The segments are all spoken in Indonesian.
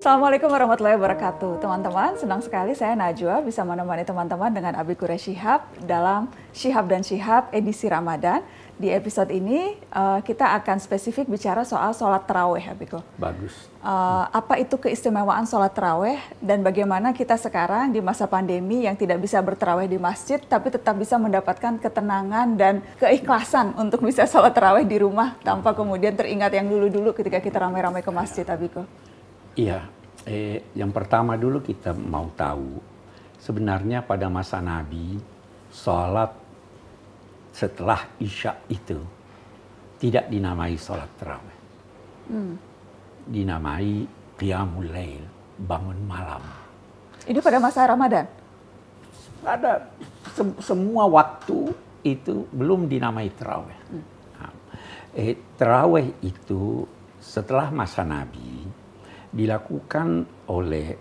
Assalamualaikum warahmatullahi wabarakatuh. Teman-teman, senang sekali saya Najwa bisa menemani teman-teman dengan Abi Quraish Shihab dalam Shihab dan Shihab edisi Ramadan. Di episode ini kita akan spesifik bicara soal sholat taraweh, Abiku. Bagus. Apa itu keistimewaan sholat taraweh dan bagaimana kita sekarang di masa pandemi yang tidak bisa bertaraweh di masjid tapi tetap bisa mendapatkan ketenangan dan keikhlasan untuk bisa sholat taraweh di rumah tanpa kemudian teringat yang dulu-dulu ketika kita ramai-ramai ke masjid, Abiku. Iya, yang pertama dulu kita mau tahu sebenarnya pada masa Nabi sholat setelah Isya itu tidak dinamai sholat tarawih, dinamai qiyamul lail, bangun malam. Ini pada masa Ramadan? Ada semua waktu itu belum dinamai tarawih. Tarawih itu setelah masa Nabi dilakukan oleh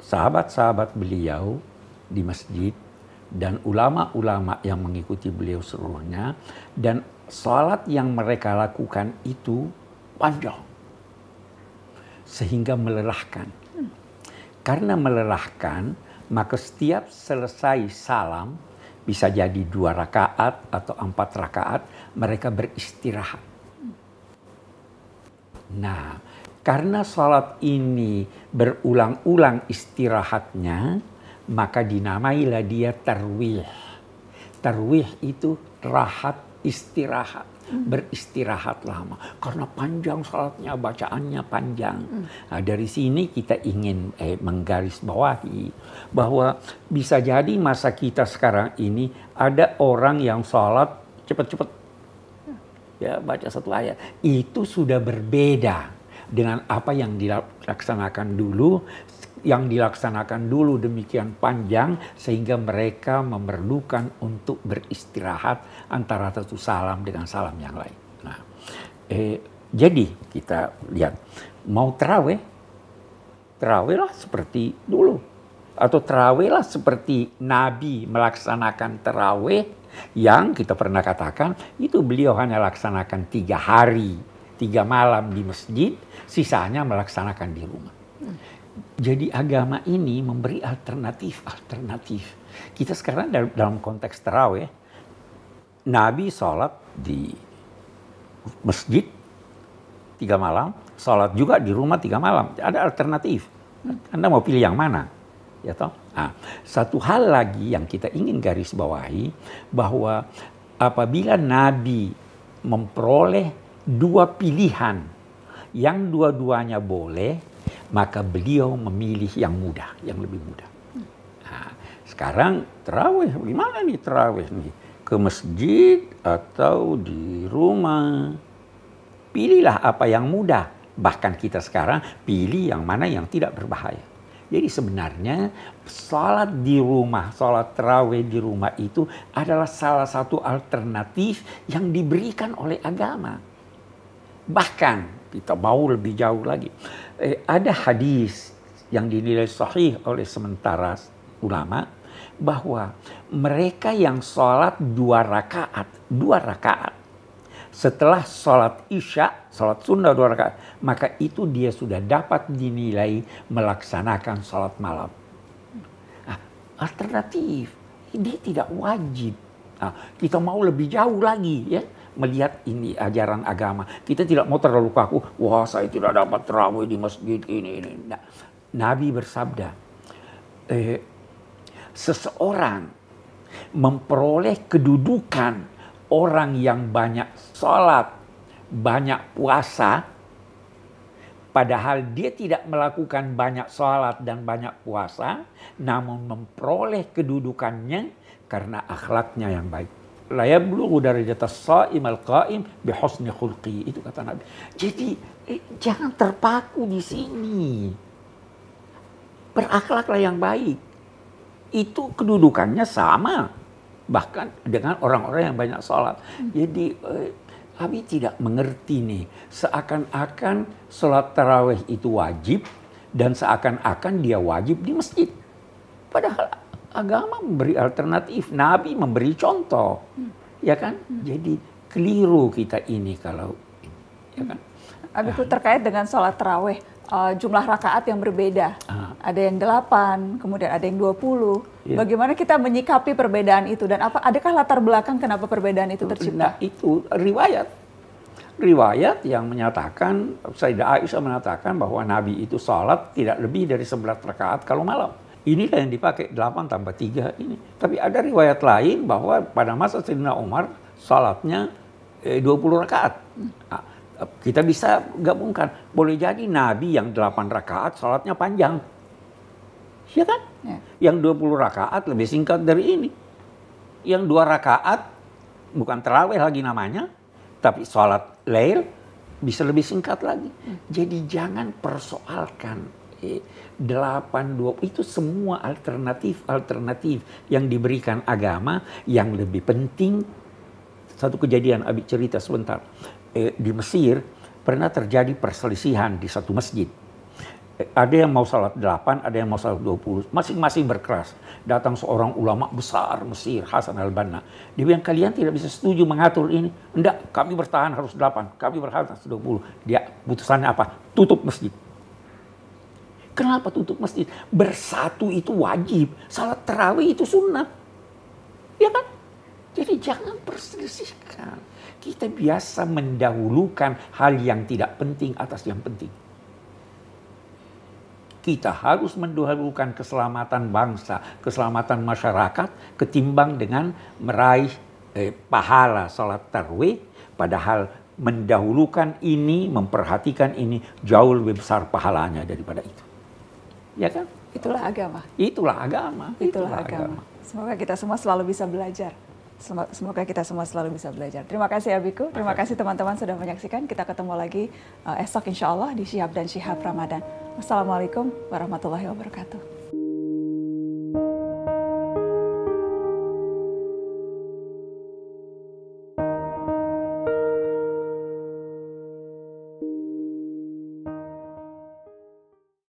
sahabat-sahabat beliau di masjid dan ulama-ulama yang mengikuti beliau seluruhnya, dan salat yang mereka lakukan itu panjang sehingga melelahkan. Karena melelahkan, maka setiap selesai salam bisa jadi 2 rakaat atau 4 rakaat mereka beristirahat. Nah, karena salat ini berulang-ulang istirahatnya, maka dinamailah dia tarwih. Tarwih itu rahat, istirahat, beristirahat lama. Karena panjang salatnya, bacaannya panjang. Nah, dari sini kita ingin menggarisbawahi bahwa bisa jadi masa kita sekarang ini ada orang yang salat cepat-cepat, ya baca 1 ayat. Itu sudah berbeda dengan apa yang dilaksanakan dulu. Yang dilaksanakan dulu demikian panjang sehingga mereka memerlukan untuk beristirahat antara satu salam dengan salam yang lain. Nah, jadi kita lihat, mau terawihlah seperti dulu, atau terawihlah seperti Nabi melaksanakan terawih yang kita pernah katakan itu beliau hanya laksanakan 3 hari 3 malam di masjid, sisanya melaksanakan di rumah. Jadi agama ini memberi alternatif. Kita sekarang dalam konteks tarawih, Nabi sholat di masjid 3 malam, sholat juga di rumah 3 malam. Ada alternatif. Anda mau pilih yang mana? Ya toh? Nah, satu hal lagi yang kita ingin garis bawahi, bahwa apabila Nabi memperoleh 2 pilihan yang dua-duanya boleh, maka beliau memilih yang mudah, yang lebih mudah. Nah, sekarang tarawih, gimana nih tarawih nih? Ke masjid atau di rumah? Pilihlah apa yang mudah. Bahkan kita sekarang pilih yang mana yang tidak berbahaya. Jadi sebenarnya salat di rumah, salat tarawih di rumah itu adalah salah satu alternatif yang diberikan oleh agama. Bahkan kita mau lebih jauh lagi. Ada hadis yang dinilai sahih oleh sementara ulama bahwa mereka yang sholat 2 rakaat setelah sholat Isya, sholat sunnah 2 rakaat, maka itu dia sudah dapat dinilai melaksanakan sholat malam. Nah, alternatif, ini tidak wajib. Nah, kita mau lebih jauh lagi, ya, melihat ini ajaran agama. Kita tidak mau terlalu kaku, wah saya tidak dapat tarawih di masjid ini. Nah, Nabi bersabda, seseorang memperoleh kedudukan orang yang banyak sholat, banyak puasa, padahal dia tidak melakukan banyak sholat dan banyak puasa, namun memperoleh kedudukannya karena akhlaknya yang baik. La yablughu darajatas shaim al-qaim bi husni khulqi, itu kata Nabi. Jadi jangan terpaku di sini. Berakhlaklah yang baik. Itu kedudukannya sama bahkan dengan orang-orang yang banyak sholat. Jadi Nabi tidak mengerti nih, seakan-akan sholat tarawih itu wajib dan seakan-akan dia wajib di masjid. Padahal agama memberi alternatif, Nabi memberi contoh, ya kan? Jadi keliru kita ini kalau, ya kan? Abiku, terkait dengan sholat tarawih, jumlah rakaat yang berbeda. Ada yang 8, kemudian ada yang 20. Bagaimana kita menyikapi perbedaan itu dan adakah latar belakang kenapa perbedaan itu tercipta? Nah, itu riwayat yang menyatakan, Sayyidah Aisyah mengatakan bahwa Nabi itu sholat tidak lebih dari 11 rakaat kalau malam. Inilah yang dipakai 8 tambah 3 ini. Tapi ada riwayat lain bahwa pada masa Sayyidina Umar sholatnya 20 rakaat. Nah, kita bisa gabungkan. Boleh jadi Nabi yang 8 rakaat sholatnya panjang. Iya kan? Ya. Yang 20 rakaat lebih singkat dari ini. Yang 2 rakaat bukan tarawih lagi namanya, tapi sholat lail bisa lebih singkat lagi. Jadi jangan persoalkan 8-20 itu semua alternatif yang diberikan agama yang lebih penting. Satu kejadian Abi cerita sebentar. Di Mesir pernah terjadi perselisihan di satu masjid. Ada yang mau salat 8, ada yang mau salat 20. Masing-masing berkeras. Datang seorang ulama besar Mesir, Hasan al-Banna. Dia bilang, kalian tidak bisa setuju mengatur ini. Enggak, kami bertahan harus 8, kami bertahan harus 20. Dia putusannya apa? Tutup masjid. Kenapa tutup masjid? Bersatu itu wajib. Salat tarawih itu sunnah. Ya kan? Jadi jangan perselisihkan. Kita biasa mendahulukan hal yang tidak penting atas yang penting. Kita harus mendahulukan keselamatan bangsa, keselamatan masyarakat, ketimbang dengan meraih pahala salat tarawih. Padahal mendahulukan ini, memperhatikan ini jauh lebih besar pahalanya daripada itu. Ya kan? Itulah agama. Itulah agama. Itulah agama. Semoga kita semua selalu bisa belajar. Semoga kita semua selalu bisa belajar. Terima kasih Abiku, terima kasih teman-teman sudah menyaksikan. Kita ketemu lagi esok insya Allah di Syihab dan Syihab Ramadan. Wassalamualaikum warahmatullahi wabarakatuh.